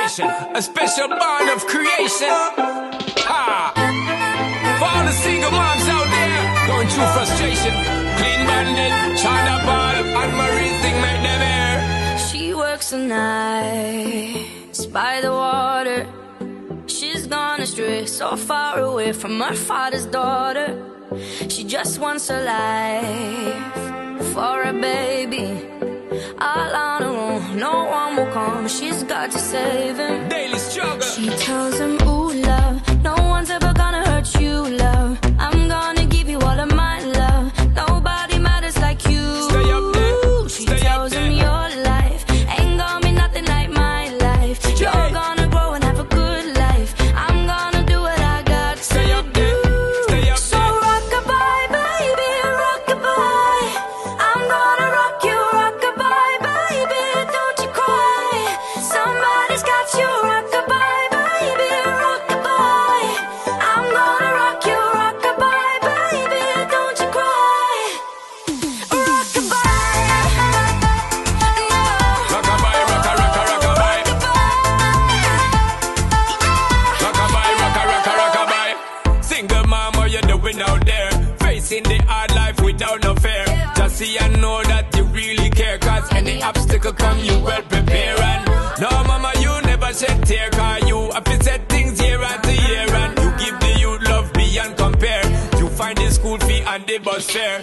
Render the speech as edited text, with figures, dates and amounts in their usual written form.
nation, a special bond of creation. Ha! For all the single moms out there going through frustration, Clean Bandit, China Ball, and Marie thing make them air. She works the nights by the water. She's gone astray, so far away from her father's daughter. She just wants a life for a baby. All on her own, no one will come. She's got to save him. Daily struggle. She tells him, ooh, love, no one's ever gonna hurt you, love. I'm gonna give you all of my love. Nobody matters like you. Stay up there. She Stay tells up him there. your life ain't gonna be nothing like my life. You're gonna grow and have a good life. I'm gonna do what I got to Stay up there. Stay up So there. rock-a-bye, baby, rock-a-bye. I'm gonna rock you, rock-a-bye, baby, don't you cry. Somebody's got you, rock-a-bye, baby, rock-a-bye. I'm gonna rock you, rock-a-bye, baby, don't you cry. Rock-a-bye, no. Rockabye, rocka, rocka, rockabye. Rockabye, rocka, rocka, rockabye. Single mama, you're doing out there, facing the hard life without no fear. Just see and know that you really care, cause any obstacle come, you well prepare. And no mama, you never shed tear, cause you have to set things year after year. And you give the youth love beyond compare. You find the school fee and the bus fare.